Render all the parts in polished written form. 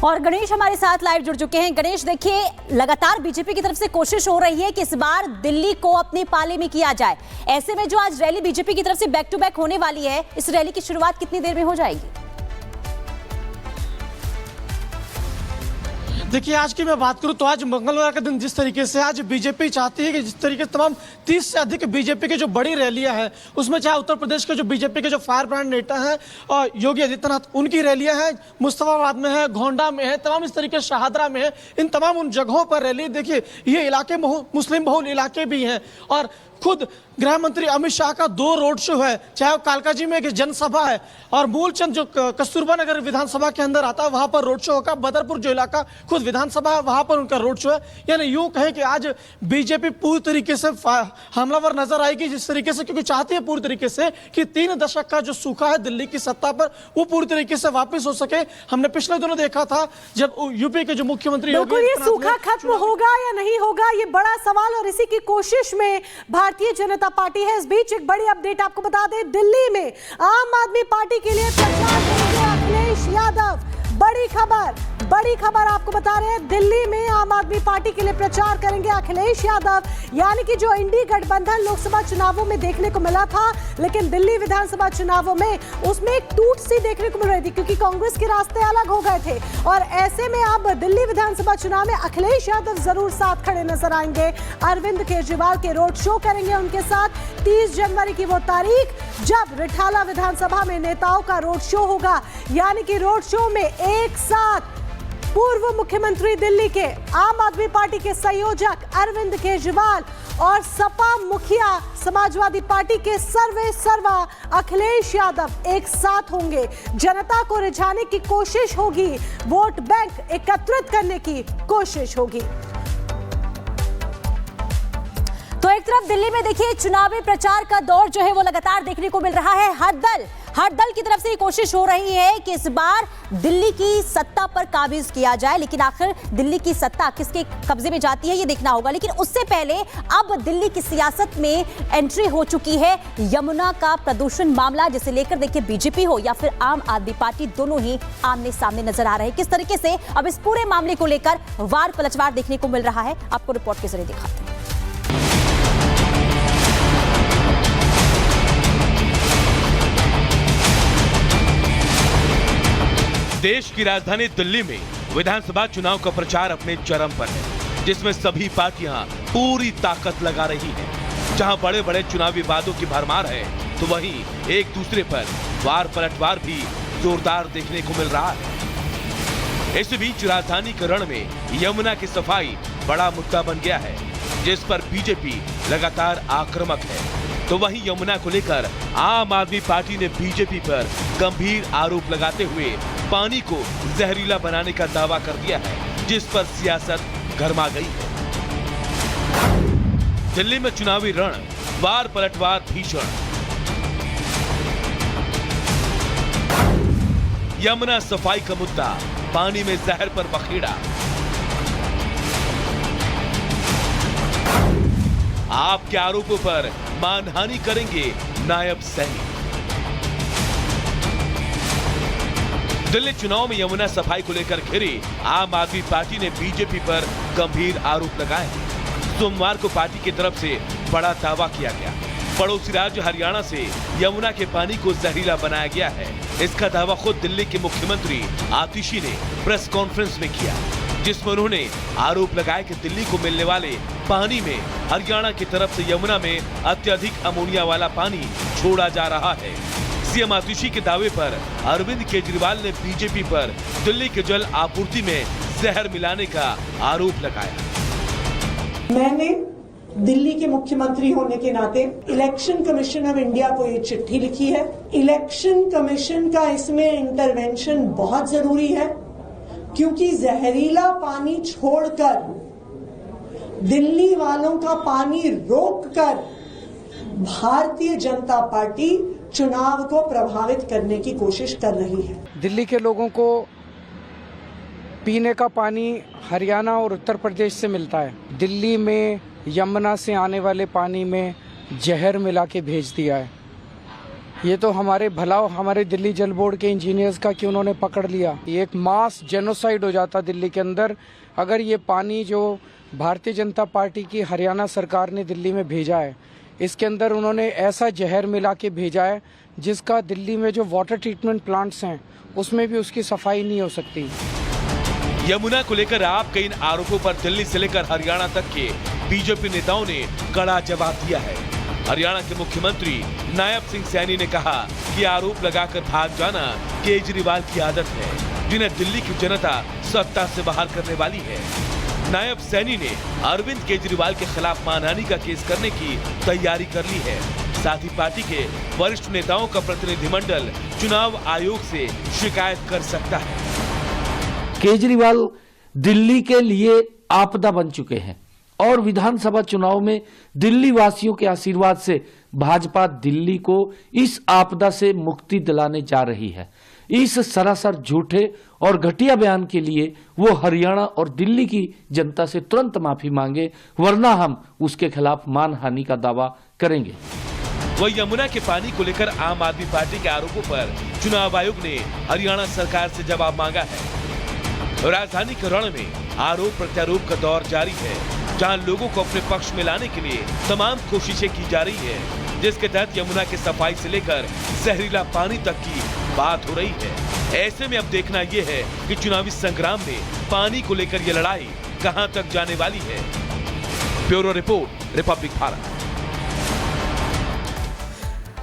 और गणेश हमारे साथ लाइव जुड़ चुके हैं। गणेश, देखिए, लगातार बीजेपी की तरफ से कोशिश हो रही है कि इस बार दिल्ली को अपनी पाले में किया जाए। ऐसे में जो आज रैली बीजेपी की तरफ से बैक टू बैक होने वाली है, इस रैली की शुरुआत कितनी देर में हो जाएगी? देखिए, आज की मैं बात करूं तो आज मंगलवार का दिन जिस तरीके से आज बीजेपी चाहती है कि जिस तरीके से तमाम 30 से अधिक बीजेपी की जो बड़ी रैलियां हैं, उसमें चाहे उत्तर प्रदेश के जो बीजेपी के जो फायर ब्रांड नेता हैं और योगी आदित्यनाथ, उनकी रैलियां हैं, मुस्तफाबाद में है, गोंडा में है, तमाम इस तरीके से शाहदरा में है। इन तमाम उन जगहों पर रैली, देखिए ये इलाके मुस्लिम बहुल इलाके भी हैं और खुद गृह मंत्री अमित शाह का 2 रोड शो है, चाहे वो कालकाजी में एक जनसभा है और मूलचंद जो कस्तूरबा नगर विधानसभा के अंदर आता है वहां पर रोड शो होगा। बदरपुर जो इलाका खुद विधानसभा है वहां पर उनका रोड शो है। यानी यूं कहें कि आज बीजेपी पूरी तरीके से हमलावर नजर आएगी, जिस तरीके से, क्योंकि चाहती है पूरी तरीके से कि 3 दशक का जो सूखा है दिल्ली की सत्ता पर, वो पूरी तरीके से वापस हो सके। हमने पिछले दिनों देखा था जब यूपी के जो मुख्यमंत्री ये सूखा खत्म होगा या नहीं होगा, ये बड़ा सवाल, और इसी की कोशिश में भारतीय जनता पार्टी है। इस बीच एक बड़ी अपडेट आपको बता दें, दिल्ली में आम आदमी पार्टी के लिए प्रचार करेंगे अखिलेश यादव। बड़ी खबर आपको बता रहे हैं, दिल्ली में आम आदमी पार्टी के लिए प्रचार करेंगे अखिलेश यादव। यानी कि जो इंडी गठबंधन लोकसभा चुनावों में देखने को मिला था, लेकिन दिल्ली विधानसभा चुनावों में उसमें एक टूट सी देखने को मिल रही थी, क्योंकि कांग्रेस के रास्ते अलग हो गए थे। और ऐसे में अब दिल्ली विधानसभा चुनाव में अखिलेश यादव जरूर साथ खड़े नजर आएंगे। अरविंद केजरीवाल के रोड शो करेंगे उनके साथ। 30 जनवरी की वो तारीख जब रिठाला विधानसभा में नेताओं का रोड शो होगा। यानी कि रोड शो में एक साथ पूर्व मुख्यमंत्री दिल्ली के आम आदमी पार्टी के संयोजक अरविंद केजरीवाल और सपा मुखिया समाजवादी पार्टी के सर्वा अखिलेश यादव एक साथ होंगे। जनता को रिझाने की कोशिश होगी, वोट बैंक एकत्रित करने की कोशिश होगी। तो एक तरफ दिल्ली में देखिए चुनावी प्रचार का दौर जो है वो लगातार देखने को मिल रहा है। हर दल की तरफ से ये कोशिश हो रही है कि इस बार दिल्ली की सत्ता पर काबिज किया जाए, लेकिन आखिर दिल्ली की सत्ता किसके कब्जे में जाती है ये देखना होगा। लेकिन उससे पहले अब दिल्ली की सियासत में एंट्री हो चुकी है यमुना का प्रदूषण मामला, जिसे लेकर देखिए बीजेपी हो या फिर आम आदमी पार्टी, दोनों ही आमने सामने नजर आ रहे हैं। किस तरीके से अब इस पूरे मामले को लेकर वार पलटवार देखने को मिल रहा है, आपको रिपोर्ट के जरिए दिखाते हैं। देश की राजधानी दिल्ली में विधानसभा चुनाव का प्रचार अपने चरम पर है, जिसमें सभी पार्टियां पूरी ताकत लगा रही हैं। जहां बड़े बड़े चुनावी वादों की भरमार है, तो वहीं एक दूसरे पर वार पलटवार भी जोरदार देखने को मिल रहा है। इस बीच राजधानी के रण में यमुना की सफाई बड़ा मुद्दा बन गया है, जिस पर बीजेपी लगातार आक्रामक है। तो वहीं यमुना को लेकर आम आदमी पार्टी ने बीजेपी पर गंभीर आरोप लगाते हुए पानी को जहरीला बनाने का दावा कर दिया है, जिस पर सियासत गर्मा गई है। दिल्ली में चुनावी रण वार पलटवार भीषण। यमुना सफाई का मुद्दा, पानी में जहर पर बखेड़ा। आपके आरोपों पर मानहानि करेंगे नायब सैनिक। दिल्ली चुनाव में यमुना सफाई को लेकर घिरी आम आदमी पार्टी ने बीजेपी पर गंभीर आरोप लगाए। सोमवार को पार्टी की तरफ से बड़ा दावा किया गया। पड़ोसी राज्य हरियाणा से यमुना के पानी को जहरीला बनाया गया है। इसका दावा खुद दिल्ली के मुख्यमंत्री आतिशी ने प्रेस कॉन्फ्रेंस में किया, जिसमें उन्होंने आरोप लगाया कि दिल्ली को मिलने वाले पानी में हरियाणा की तरफ से यमुना में अत्यधिक अमोनिया वाला पानी छोड़ा जा रहा है। सीएम आतिशी के दावे पर अरविंद केजरीवाल ने बीजेपी पर दिल्ली के जल आपूर्ति में जहर मिलाने का आरोप लगाया। मैंने दिल्ली के मुख्यमंत्री होने के नाते इलेक्शन कमीशन ऑफ इंडिया को ये चिट्ठी लिखी है। इलेक्शन कमीशन का इसमें इंटरवेंशन बहुत जरूरी है, क्योंकि जहरीला पानी छोड़कर दिल्ली वालों का पानी रोककर भारतीय जनता पार्टी चुनाव को प्रभावित करने की कोशिश कर रही है। दिल्ली के लोगों को पीने का पानी हरियाणा और उत्तर प्रदेश से मिलता है। दिल्ली में यमुना से आने वाले पानी में जहर मिला के भेज दिया है। ये तो हमारे भलाव हमारे दिल्ली जल बोर्ड के इंजीनियर्स का कि उन्होंने पकड़ लिया। ये एक मास जेनोसाइड हो जाता दिल्ली के अंदर अगर ये पानी जो भारतीय जनता पार्टी की हरियाणा सरकार ने दिल्ली में भेजा है, इसके अंदर उन्होंने ऐसा जहर मिला के भेजा है जिसका दिल्ली में जो वाटर ट्रीटमेंट प्लांट्स हैं उसमें भी उसकी सफाई नहीं हो सकती। यमुना को लेकर आपके इन आरोपों पर दिल्ली से लेकर हरियाणा तक के बीजेपी नेताओं ने कड़ा जवाब दिया है। हरियाणा के मुख्यमंत्री नायब सिंह सैनी ने कहा कि आरोप लगाकर भाग जाना केजरीवाल की आदत है, जिन्हें दिल्ली की जनता सत्ता से बाहर करने वाली है। नायब सैनी ने अरविंद केजरीवाल के खिलाफ मानहानि का केस करने की तैयारी कर ली है। साथ ही पार्टी के वरिष्ठ नेताओं का प्रतिनिधिमंडल चुनाव आयोग से शिकायत कर सकता है। केजरीवाल दिल्ली के लिए आपदा बन चुके हैं और विधानसभा चुनाव में दिल्ली वासियों के आशीर्वाद से भाजपा दिल्ली को इस आपदा से मुक्ति दिलाने जा रही है। इस सरासर झूठे और घटिया बयान के लिए वो हरियाणा और दिल्ली की जनता से तुरंत माफी मांगे, वरना हम उसके खिलाफ मानहानि का दावा करेंगे। वही यमुना के पानी को लेकर आम आदमी पार्टी के आरोपों पर चुनाव आयोग ने हरियाणा सरकार से जवाब मांगा है। राजधानी के रण में आरोप प्रत्यारोप का दौर जारी है, जहां लोगों को अपने पक्ष में लाने के लिए तमाम कोशिशें की जा रही है, जिसके तहत यमुना की सफाई से लेकर जहरीला पानी तक की बात हो रही है। ऐसे में अब देखना यह है कि चुनावी संग्राम में पानी को लेकर यह लड़ाई कहां तक जाने वाली है। Bureau report, Republic Bharat.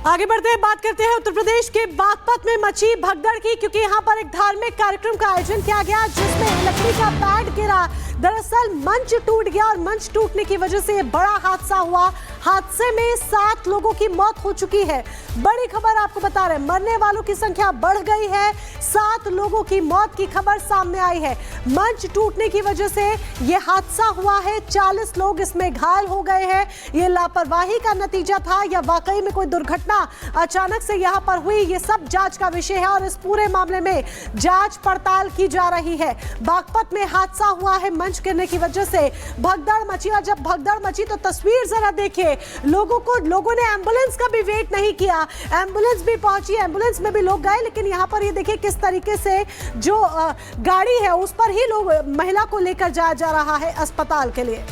आगे बढ़ते हैं, बात करते हैं उत्तर प्रदेश के बागपत में मची भगदड़ की, क्योंकि यहाँ पर एक धार्मिक कार्यक्रम का आयोजन किया गया जिसमें लकड़ी का पैड गिरा। दरअसल मंच टूट गया और मंच टूटने की वजह से बड़ा हादसा हुआ। हादसे में 7 लोगों की मौत हो चुकी है। बड़ी खबर आपको बता रहे हैं, मरने वालों की संख्या बढ़ गई है। 7 लोगों की मौत की खबर सामने आई है। मंच टूटने की वजह से यह हादसा हुआ है। 40 लोग इसमें घायल हो गए हैं। यह लापरवाही का नतीजा था या वाकई में कोई दुर्घटना अचानक से यहां पर हुई, ये सब जांच का विषय है और इस पूरे मामले में जांच पड़ताल की जा रही है। बागपत में हादसा हुआ है, मंच गिरने की वजह से भगदड़ मची और जब भगदड़ मची तो तस्वीर जरा देखिए। लोगों ने एम्बुलेंस का भी वेट नहीं किया, एम्बुलेंस भी पहुंची, एम्बुलेंस में भी लोग गए, लेकिन यहां पर ये देखिए किस तरीके से जो गाड़ी है उस पर ही लोग महिला को लेकर जाया जा रहा है अस्पताल के लिए।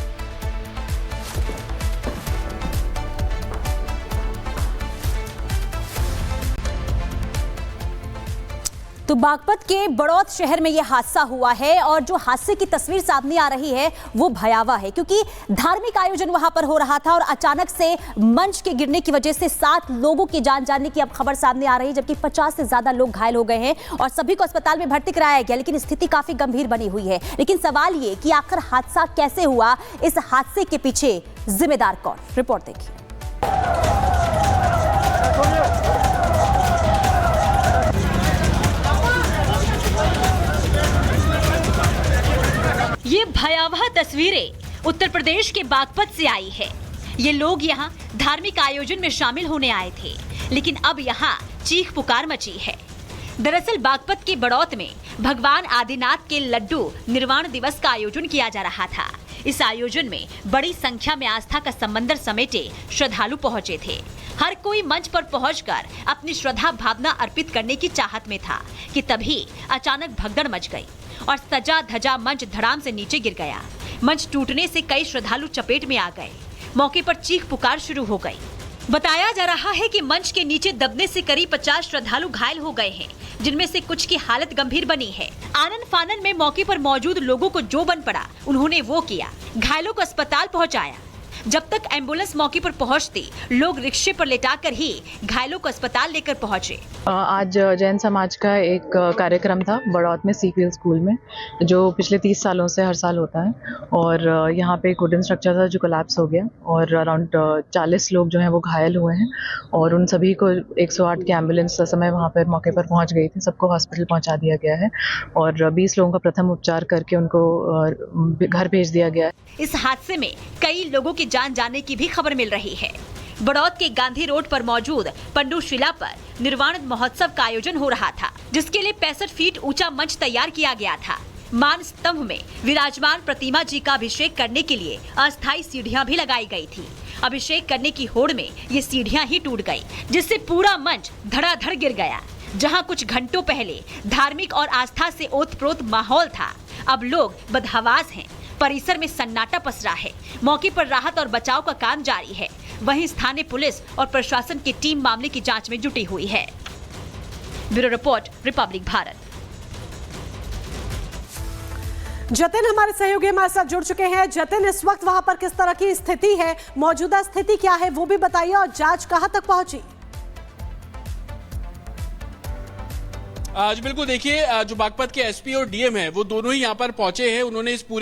तो बागपत के बड़ौत शहर में यह हादसा हुआ है और जो हादसे की तस्वीर सामने आ रही है वो भयावह है, क्योंकि धार्मिक आयोजन वहां पर हो रहा था और अचानक से मंच के गिरने की वजह से 7 लोगों की जान जाने की अब खबर सामने आ रही है, जबकि 50 से ज्यादा लोग घायल हो गए हैं और सभी को अस्पताल में भर्ती कराया गया, लेकिन स्थिति काफी गंभीर बनी हुई है। लेकिन सवाल ये कि आखिर हादसा कैसे हुआ, इस हादसे के पीछे जिम्मेदार कौन? रिपोर्ट देखिए। ये भयावह तस्वीरें उत्तर प्रदेश के बागपत से आई है। ये लोग यहाँ धार्मिक आयोजन में शामिल होने आए थे, लेकिन अब यहाँ चीख पुकार मची है। दरअसल बागपत के बड़ौत में भगवान आदिनाथ के लड्डू निर्वाण दिवस का आयोजन किया जा रहा था। इस आयोजन में बड़ी संख्या में आस्था का समंदर समेटे श्रद्धालु पहुंचे थे। हर कोई मंच पर पहुंचकर अपनी श्रद्धा भावना अर्पित करने की चाहत में था कि तभी अचानक भगदड़ मच गई और सजा धजा मंच धड़ाम से नीचे गिर गया। मंच टूटने से कई श्रद्धालु चपेट में आ गए। मौके पर चीख पुकार शुरू हो गई। बताया जा रहा है कि मंच के नीचे दबने से करीब 50 श्रद्धालु घायल हो गए हैं, जिनमें से कुछ की हालत गंभीर बनी है। आनन फानन में मौके पर मौजूद लोगों को जो बन पड़ा उन्होंने वो किया, घायलों को अस्पताल पहुंचाया। जब तक एम्बुलेंस मौके पर पहुंचती, लोग रिक्शे पर लेटाकर ही घायलों को अस्पताल लेकर पहुंचे। आज जैन समाज का एक कार्यक्रम था बड़ौत में सीपीएल स्कूल में, जो पिछले 30 सालों से हर साल होता है। और यहाँ पे एक वुडन स्ट्रक्चर था जो कोलैप्स हो गया और अराउंड 40 लोग जो हैं वो घायल हुए हैं और उन सभी को 108 की एम्बुलेंस समय वहाँ पर मौके पर पहुँच गई थी। सबको हॉस्पिटल पहुँचा दिया गया है और 20 लोगों का प्रथम उपचार करके उनको घर भेज दिया गया है। इस हादसे में कई लोगों की जान जाने की भी खबर मिल रही है। बड़ौत के गांधी रोड पर मौजूद पंडू शिला पर निर्वाण महोत्सव का आयोजन हो रहा था, जिसके लिए 65 फीट ऊंचा मंच तैयार किया गया था। मान स्तंभ में विराजमान प्रतिमा जी का अभिषेक करने के लिए अस्थायी सीढ़ियां भी लगाई गई थी। अभिषेक करने की होड़ में ये सीढ़ियां ही टूट गई, जिससे पूरा मंच धड़ाधड़ गिर गया। जहां कुछ घंटों पहले धार्मिक और आस्था से ओतप्रोत माहौल था, अब लोग बदहवास हैं। परिसर में सन्नाटा पसरा है। मौके पर राहत और बचाव का काम जारी है। वहीं स्थानीय पुलिस और प्रशासन की टीम मामले की जांच में जुटी हुई है। Bureau report, Republic Bharat. Jatin हमारे सहयोगी हमारे साथ जुड़ चुके हैं। जतिन, इस वक्त वहां पर किस तरह की स्थिति है, मौजूदा स्थिति क्या है वो भी बताइए, और जांच कहां तक पहुंची? आज बिल्कुल देखिए, जो बागपत के एसपी और डीएम है वो दोनों ही यहाँ पर पहुंचे हैं। उन्होंने इस पूरे